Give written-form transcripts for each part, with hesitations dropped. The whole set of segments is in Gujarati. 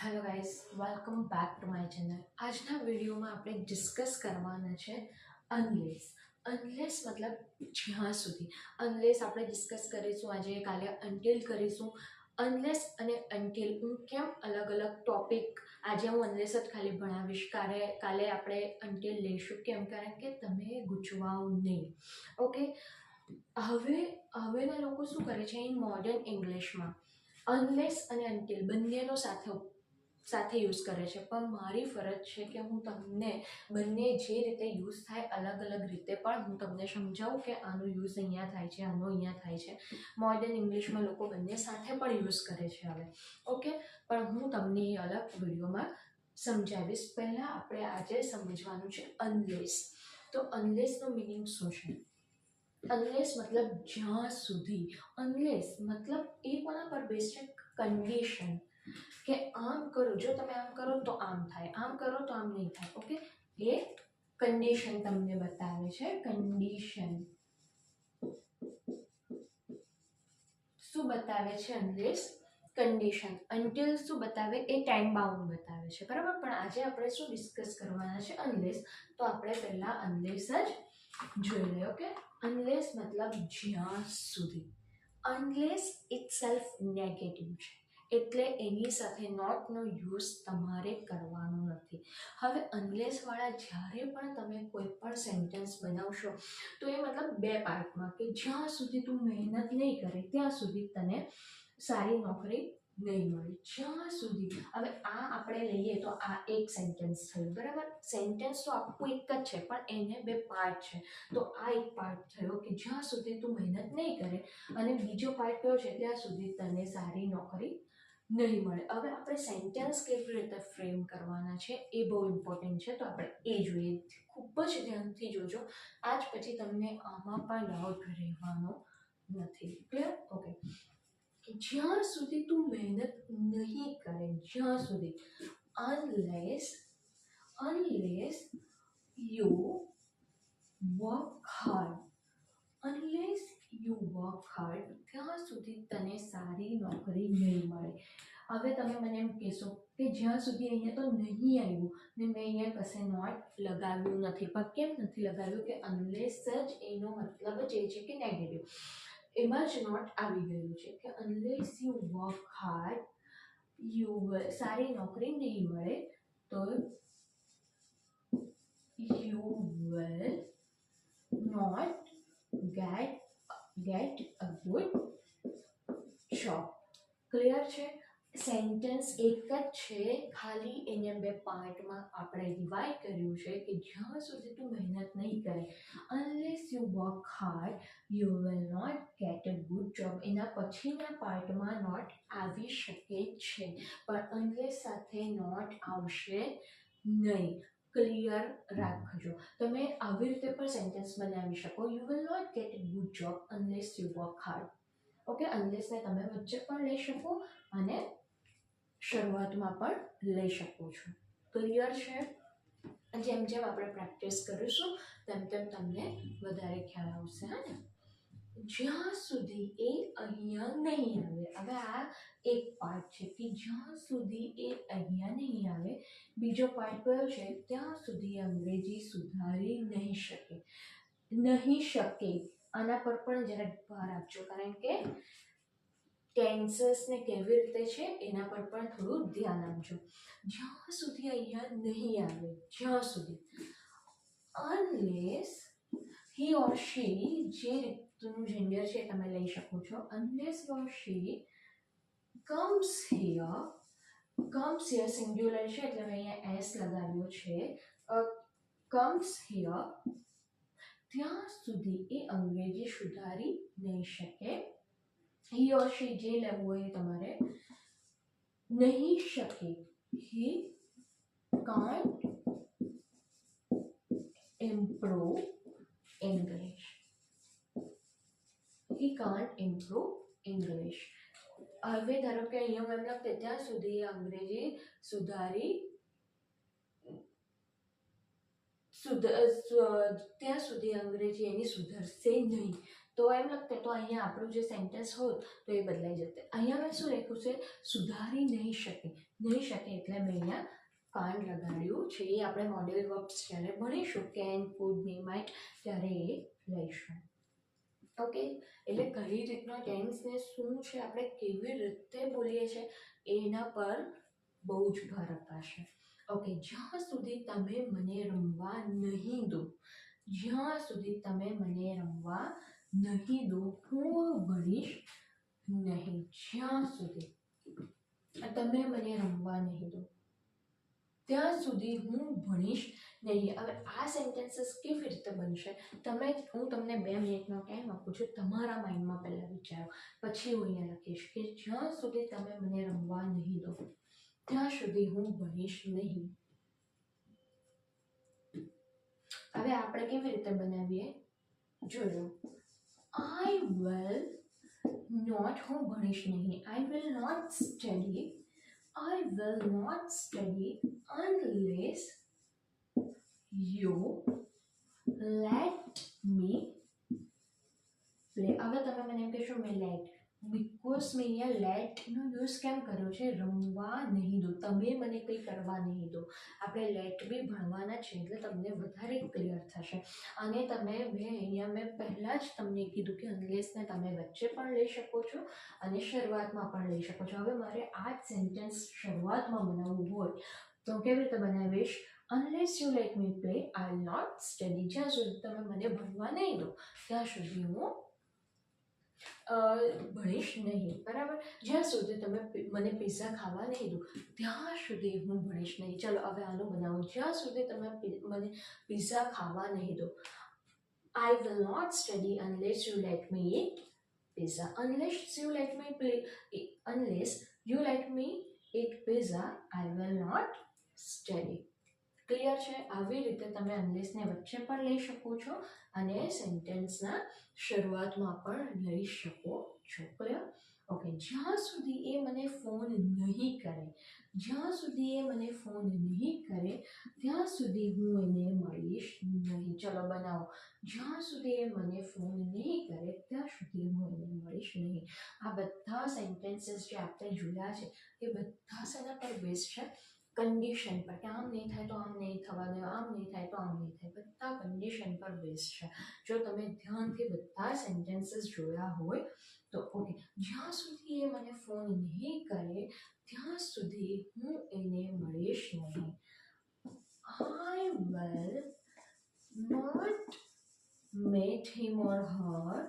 Hello guys, welcome back to my channel. આજના વિડીયોમાં આપણે ડિસ્કસ કરવાના છે અનલેસ. અનલેસ મતલબ જ્યાં સુધી. અનલેસ આપણે ડિસ્કસ કરીશું આજે, કાલે અનટિલ કરીશું. અનલેસ અને અનટિલ હું કેમ અલગ અલગ ટોપિક, આજે હું અનલેસ જ ખાલી ભણાવીશ, કાલે આપણે અનટિલ લઈશું. કેમ? કારણ કે તમે ગૂંચવાઓ નહીં. ઓકે, હવેના લોકો શું કરે છે ઇન મોડર્ન ઇંગ્લિશમાં અનલેસ અને અનટિલ બંનેનો સાથે યુઝ કરે છે. પણ મારી ફરજ છે કે હું તમને બંને જે રીતે યુઝ થાય અલગ અલગ રીતે પણ હું તમને સમજાવું કે આનો યુઝ અહીંયા થાય છે, આનો અહીંયા થાય છે. મોડર્ન ઇંગ્લિશમાં લોકો બંને સાથે પણ યુઝ કરે છે હવે. ઓકે, પણ હું તમને એ અલગ વિડીયોમાં સમજાવીશ. પહેલાં આપણે આજે સમજવાનું છે અનલેસ. તો અનલેસનો મિનિંગ શું છે? અનલેસ મતલબ જ્યાં સુધી. અનલેસ મતલબ એ કોના પર બેઝ છે? કન્ડિશન. કે આમ કરો, જો તમે આમ કરો તો આમ થાય, આમ કરો તો આમ નહીં થાય. ઓકે, એ કન્ડિશન તમને બતાવે છે. કન્ડિશન શું બતાવે છે? Unless condition. અનટિલ શું બતાવે? એ ટાઈમ બાઉન્ડ બતાવે છે, બરાબર. પણ આજે આપણે શું ડિસ્કસ કરવાના છે? અનલેસ. તો આપણે પહેલા અનલેસ જ જોઈ લઈએ. ઓકે, અનલેસ મતલબ જ્યાં સુધી. અનલેસ ઇટસેલ્ફ નેગેટિવ છે, એટલે એની સાથે નોટનો યુઝ તમારે કરવાનો નથી. હવે અનલેસ વાળા જ્યારે પણ તમે કોઈ પણ સેન્ટેન્સ બનાવશો તો એ મતલબ બે પાર્ટમાં, કે જ્યાં સુધી તું મહેનત નહીં કરે ત્યાં સુધી તને સારી નોકરી નહીં મળે. જ્યાં સુધી. હવે આ આપણે લઈએ તો આ એક સેન્ટેન્સ થયું, બરાબર. સેન્ટેન્સ તો આખું એક જ છે પણ એને બે પાર્ટ છે. તો આ એક પાર્ટ થયો કે જ્યાં સુધી તું મહેનત નહીં કરે, અને બીજો પાર્ટ કયો છે? ત્યાં સુધી તને સારી નોકરી નહીં મળે. હવે આપણે સેન્ટેન્સ કેવી રીતે ફ્રેમ કરવાના છે એ બહુ ઇમ્પોર્ટન્ટ છે. તો આપણે એ જોઈએ. ખૂબ જ ધ્યાનથી જોજો, આજ પછી તમને આમાં પણ ડાઉટ રહેવાનો નથી. ક્લિયર? ઓકે, જ્યાં સુધી તું મહેનત નહીં કરે, જ્યાં સુધી. Unless you work hard. Unless you work hard, ત્યાં સુધી તને સારી નોકરી નહીં મળે. હવે તમે મને એમ કહેશો કે જ્યાં સુધી અહીંયા તો નહીં આવ્યું ને મેં અહીંયા કશે નોટ લગાવ્યું નથી. પણ કેમ નથી લગાવ્યું? કે અનલેસ જ એનો મતલબ જ એ છે કે નેગેટિવ. એમાં જ નોટ આવી ગયું છે કે અનલેસ યુ વર્ક હાર્ડ સારી નોકરી નહીં મળે તો you will not get a good job. Clear છે? સેન્ટેન્સ એક જ છે, ખાલી એને બે પાર્ટમાં આપણે ડિવાઈડ કર્યું છે કે જ્યાં સુધી તું મહેનત નહીં કરે, unless you work hard you will not get a good job. એના પછીના પાર્ટમાં નોટ આવી શકે છે, પણ અનલેસ સાથે નોટ આવશે નહીં. ક્લિયર રાખજો. તમે આવી રીતે પણ સેન્ટેન્સ બનાવી શકો. You will not get a good job unless you work hard. Okay, અનલેસને તમે વચ્ચે પણ લઈ શકો અને શરૂઆતમાં પણ લઈ શકો છો. ક્લિયર છે? જેમ જેમ આપણે પ્રેક્ટિસ કરીશું તેમ તેમ તમને વધારે ખ્યાલ આવશે. હા ને? જ્યાં સુધી એ અહીંયા નહીં આવે. હવે આ એક પાર્ટ છે કે જ્યાં સુધી એ અહીંયા નહીં આવે. બીજો પાર્ટ કયો છે? ત્યાં સુધી અંગ્રેજી સુધારી નહીં શકે. આના પર પણ જરા ભાર આપજો, કારણ કે ટેન્સસ ને કેવી રીતે છે એના પર પણ થોડું ધ્યાન આપજો. જ્યાં સુધી અહીંયા નહીં આવે, જ્યાં સુધી. અનલેસ he or she, જે રીતનું જેન્ડર છે તમે લઈ શકો છો. unless he or she comes here singular છે એટલે મેં અહીંયા s લગાવ્યો છે. comes here, ત્યાં સુધી એ અંગ્રેજી સુધારી નહીં શકે. he or she જે લેવું હોય તમારે. નહીં શકે, he can't improve English. He can't improve English. હવે ધારો કે અહીંયા મતલબ કે ત્યાં સુધી અંગ્રેજી ત્યાં સુધી અંગ્રેજી એની સુધરશે નહીં. તો એમ લખતે તો અહીંયા આપણું જે સેન્ટેન્સ હોત તો એ બદલાઈ જતે. અહીંયા મેં શું લખ્યું છે, સુધારી નહીં શકે. નહીં શકે એટલે મેં અહીંયા કાન લગાડ્યું છે. એ આપણે મોડેલ વર્બ્સ જ્યારે ભણીશું કેન, કુડ, મે, માઇટ ત્યારે એ લઈશું. ઓકે, એટલે કઈ રીતના ટેન્સને શું છે, આપણે કેવી રીતે બોલીએ છીએ એના પર બહુ જ ભાર અપાશે. ઓકે, જ્યાં સુધી તમે મને રમવા નહીં દો, જ્યાં સુધી તમે મને રમવા નહીં દો હું ભણીશ નહીં. જ્યાં સુધી તમે મને રમવા નહીં દો ત્યાં સુધી હું ભણીશ નહીં. હવે આ સેન્ટેન્સીસ કેવી રીતે બનશે, હું તમને 2 મિનિટનો ટાઈમ આપું છું. તમારા માઇન્ડમાં પહેલાં વિચારો, પછી હું અહીંયા લખીશ કે જ્યાં સુધી તમે મને રમવા નહીં દો ત્યાં સુધી હું ભણીશ નહીં. હવે આપણે કેવી રીતે બનાવીએ જોયો. આઈ વિલ નોટ, હું ભણીશ નહીં. I will not study. I will not study unless you let me play. હવે તમે મને એમ કહેશો મેં લેટ, બિકોઝ મેં અહીંયા લેટનો યુઝ કેમ કર્યો છે, રમવા નહીં દો, તમે મને કંઈ કરવા નહીં દો. આપણે લેટ બી ભણવાના છે એટલે તમને વધારે ક્લિયર થશે. અને મેં પહેલાં જ તમને કીધું કે અનલેસને તમે વચ્ચે પણ લઈ શકો છો અને શરૂઆતમાં પણ લઈ શકો છો. હવે મારે આ જ સેન્ટેન્સ શરૂઆતમાં બનાવવું હોય તો કેવી રીતે બનાવીશ, unless you let me play I will not study. જ્યાં સુધી તમે મને ભણવા નહીં દો ત્યાં સુધી હું ભણીશ નહીં. બરાબર, જ્યાં સુધી તમે મને પિઝા ખાવા નહીં દો ત્યાં સુધી હું ભણીશ નહીં. ચલો હવે આનું બનાવો. જ્યાં સુધી તમે મને પિઝા ખાવા નહીં દો, I will not study unless you let me eat pizza. Unless you let me eat pizza, I will not study. Clear છે? આવી રીતે તમે અનલેસને વચ્ચે પણ લઈ શકો છો અને સેન્ટેન્સના શરૂઆતમાં પણ લઈ શકો છો. ક્લિયર? ઓકે, જ્યાં સુધી એ મને ફોન નહીં કરે, જ્યાં સુધી એ મને ફોન નહીં કરે ત્યાં સુધી હું એને મળીશ નહીં. ચલો બનાવો. જ્યાં સુધી એ મને ફોન નહીં કરે ત્યાં સુધી હું એને મળીશ નહીં. આ બધા સેન્ટેન્સીસ જે આપણે જોયા છે એ બધા શેના પર બેઝ છે, કન્ડિશન પર, કે આમ નહીં થાય તો આમ નહીં થવાનું, આમ નહીં થાય તો આમ નહીં થાય, બધા કન્ડિશન પર બેઝ છે. જો તમે ધ્યાનથી બધા સેન્ટેન્સીસ જોયા હોય તો ઓકે, જ્યાં સુધી એ મને ફોન નહીં કરે ત્યાં સુધી હું એને મળીશ નહીં. I will not meet him or her.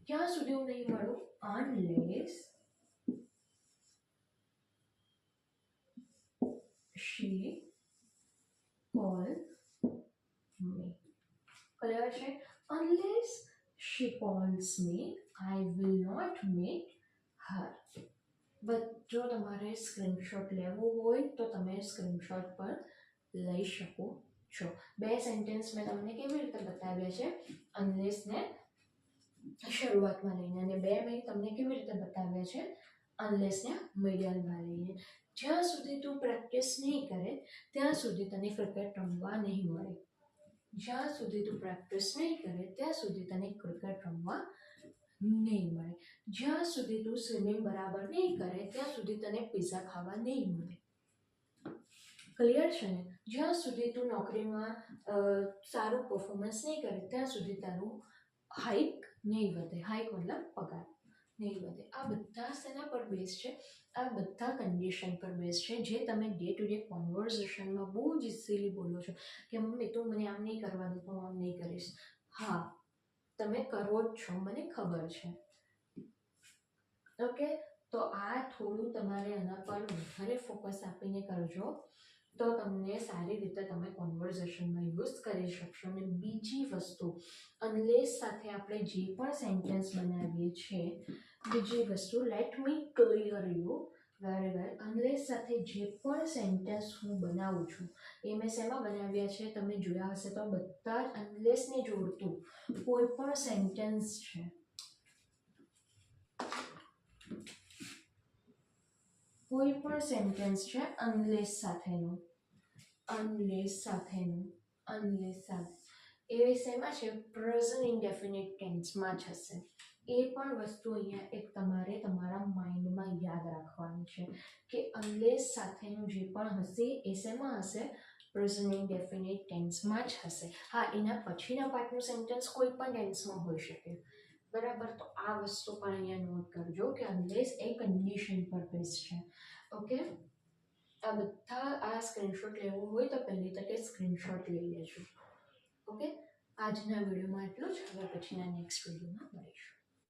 ક્યાં સુધી હું નહીં મળું, unless she calls me. Clear છે? Unless she calls me, I will not meet her. જો તમારે સ્ક્રીનશોટ લેવો હોય તો તમે સ્ક્રીનશોટ પર લઈ શકો છો. 2 સેન્ટેન્સ મેં તમને કેવી રીતે બતાવ્યા છે, અનલેસને શરૂઆતમાં લઈને, અને 2 મેં તમને કેવી રીતે બતાવ્યા છે, અનલેસને મીડિયમમાં લઈને. જ્યાં સુધી તું પ્રેક્ટિસ નહીં કરે ત્યાં સુધી તને ક્રિકેટ રમવા નહીં મળે. જ્યાં સુધી તું પ્રેક્ટિસ નહીં કરે ત્યાં સુધી તને ક્રિકેટ રમવા નહીં મળે. જ્યાં સુધી તું સ્વિમિંગ બરાબર નહીં કરે ત્યાં સુધી તને પિઝા ખાવા નહીં મળે. ક્લિયર છે ને? જ્યાં સુધી તું નોકરીમાં સારું પરફોર્મન્સ નહીં કરે ત્યાં સુધી તારું હાઇક નહીં વધે. હાઇક મતલબ પગાર નહીં વધે. આ બધા શેના પર બેઝ છે, આ બધા કન્ડિશન પર બેઝ છે જે તમે ડે ટુ ડે કોન્વર્ઝેશનમાં બહુ જ ઇઝીલી બોલો છો કે મમ્મી તું મને આમ નહીં કરવાનું તો હું આમ નહીં કરીશ. હા, તમે કરો જ છો, મને ખબર છે. ઓકે, તો આ થોડું તમારે આના પર વધારે ફોકસ આપીને કરજો તો તમને સારી રીતે તમે કોન્વર્ઝેશનમાં યુઝ કરી શકશો. અને બીજી વસ્તુ, અનલેસ સાથે આપણે જે પણ સેન્ટેન્સ બનાવીએ છીએ, બીજી વસ્તુ, let me clear you very well. Unless સાથે જે પણ સેન્ટેન્સ હું બનાવું છું એ મેં શેમાં બનાવ્યા છે તમે જોયા હશે તો બધા જ અનલેસને જોડતું કોઈ પણ સેન્ટેન્સ છે. કોઈ પણ સેન્ટેન્સ છે અનલેસ સાથેનું, અનલેસ સાથે એ શેમાં છે? પ્રેઝન્ટ ઇનડેફિનિટ ટેન્સમાં જ હશે. એ પણ વસ્તુ અહીંયા એક તમારે તમારા માઇન્ડમાં યાદ રાખવાની છે કે અનલેસ સાથેનું જે પણ હશે એ શેમાં હશે? પ્રેઝન્ટ ઇનડેફિનિટ ટેન્સમાં જ હશે. હા, એના પછીના પાર્ટનું સેન્ટેન્સ કોઈ પણ ટેન્સમાં હોઈ શકે, બરાબર. તો આ વસ્તુ પણ અહીંયા નોટ કરજો કે અનલેસ એ કન્ડિશન પર બેઝ છે. ઓકે, આ બધા આ સ્ક્રીનશોટ લેવું હોય તો પહેલી તકે સ્ક્રીનશોટ લઈ લેજો. ઓકે, આજના વિડીયોમાં એટલું જ. હવે પછીના નેક્સ્ટ વિડીયોમાં મળીશું.